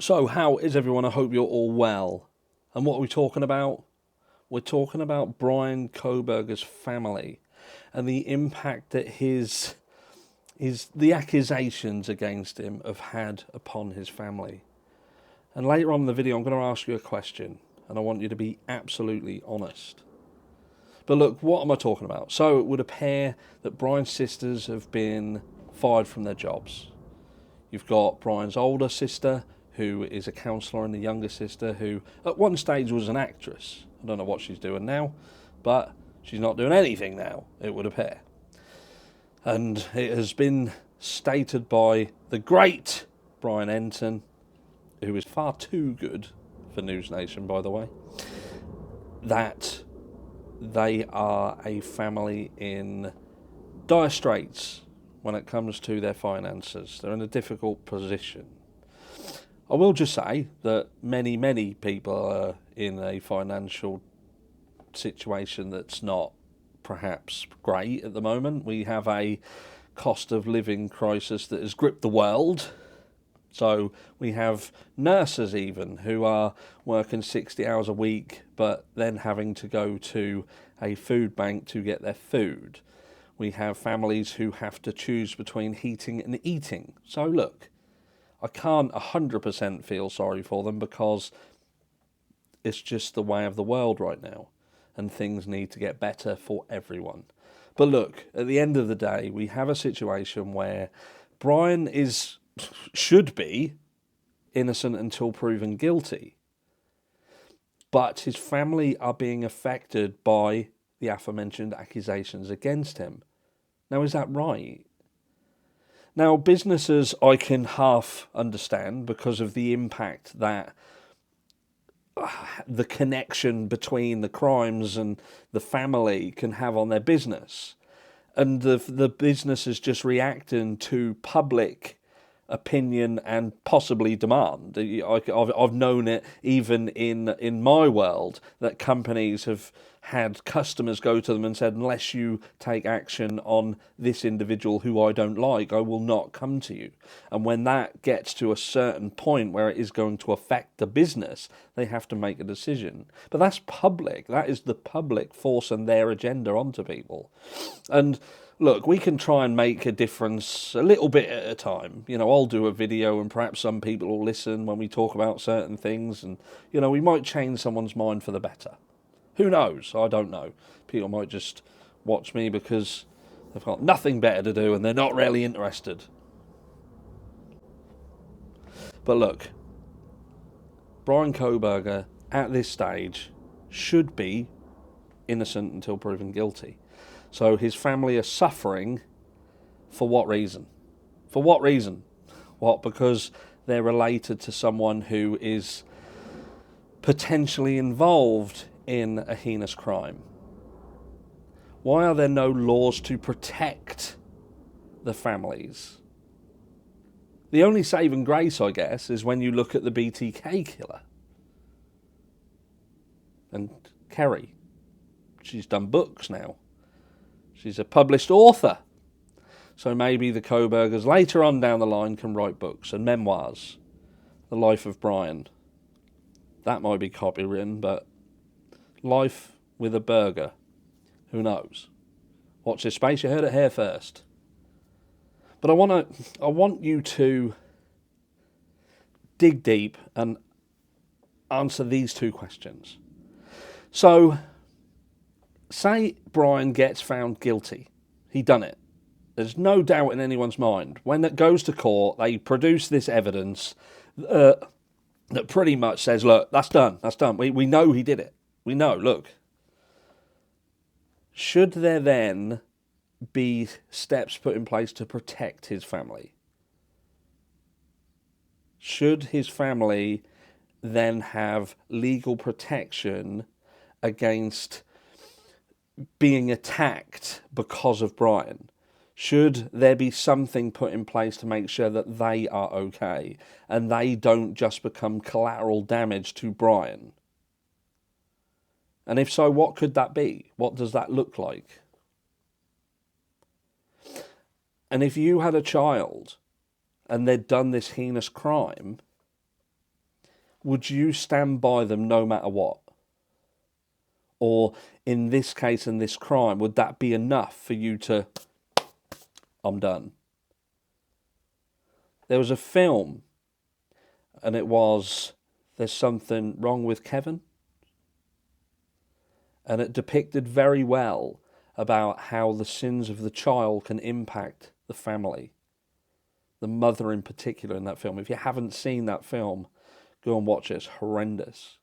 So, how is everyone? I hope you're all well. And what are we talking about? We're talking about Bryan Kohberger's family and the impact that the accusations against him have had upon his family. And later on in the video, I'm going to ask you a question, and I want you to be absolutely honest. But look, what am I talking about? So it would appear that Bryan's sisters have been fired from their jobs. You've got Bryan's older sister, who is a counsellor, and the younger sister, who at one stage was an actress. I don't know what she's doing now, but she's not doing anything now, it would appear. And it has been stated by the great Brian Enton, who is far too good for News Nation, by the way, that they are a family in dire straits when it comes to their finances. They're in a difficult position. I will just say that many people are in a financial situation that's not perhaps great at the moment. We have a cost of living crisis that has gripped the world. So we have nurses even who are working 60 hours a week, but then having to go to a food bank to get their food. We have families who have to choose between heating and eating. So look, I can't 100% feel sorry for them because it's just the way of the world right now, and things need to get better for everyone. But look, at the end of the day, we have a situation where Bryan should be innocent until proven guilty, but his family are being affected by the aforementioned accusations against him. Now, is that right? Now, businesses I can half understand because of the impact that the connection between the crimes and the family can have on their business. And the business is just reacting to public opinion and possibly demand. I've known it even in my world that companies have had customers go to them and said, unless you take action on this individual who I don't like, I will not come to you. And when that gets to a certain point where it is going to affect the business, they have to make a decision. But that's public. That is the public forcing their agenda onto people. And look, we can try and make a difference a little bit at a time. I'll do a video and perhaps some people will listen when we talk about certain things, and, we might change someone's mind for the better. Who knows? I don't know. People might just watch me because they've got nothing better to do and they're not really interested. But look, Bryan Kohberger at this stage should be innocent until proven guilty. So his family are suffering for what reason? For what reason? What? Because they're related to someone who is potentially involved in a heinous crime. Why are there no laws to protect the families? The only saving grace, I guess, is when you look at the BTK killer. And Kerry. She's done books now. She's a published author. So maybe the Kohbergers later on down the line can write books and memoirs. The life of Bryan. That might be copywritten, but life with a burger. Who knows? Watch this space. You heard it here first. But I want you to dig deep and answer these two questions. So, say Bryan gets found guilty. He done it. There's no doubt in anyone's mind. When it goes to court, they produce this evidence that pretty much says, look, that's done. That's done. We know he did it. We know, look. Should there then be steps put in place to protect his family? Should his family then have legal protection against being attacked because of Bryan? Should there be something put in place to make sure that they are okay and they don't just become collateral damage to Bryan? And if so, what could that be? What does that look like? And if you had a child and they'd done this heinous crime, would you stand by them no matter what? Or in this case and this crime, would that be enough for you to, I'm done? There was a film, and it was There's Something Wrong with Kevin. And it depicted very well about how the sins of the child can impact the family. The mother in particular in that film. If you haven't seen that film, go and watch it. It's horrendous.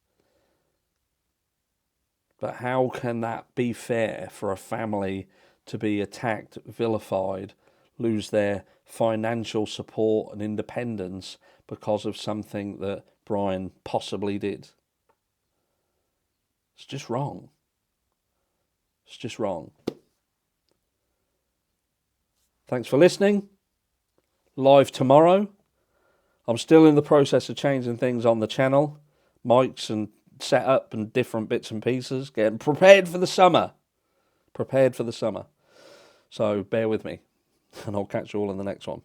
But how can that be fair for a family to be attacked, vilified, lose their financial support and independence because of something that Bryan possibly did? It's just wrong. It's just wrong. Thanks for listening. Live tomorrow. I'm still in the process of changing things on the channel. Mics and setup and different bits and pieces. Getting prepared for the summer. Prepared for the summer. So bear with me. And I'll catch you all in the next one.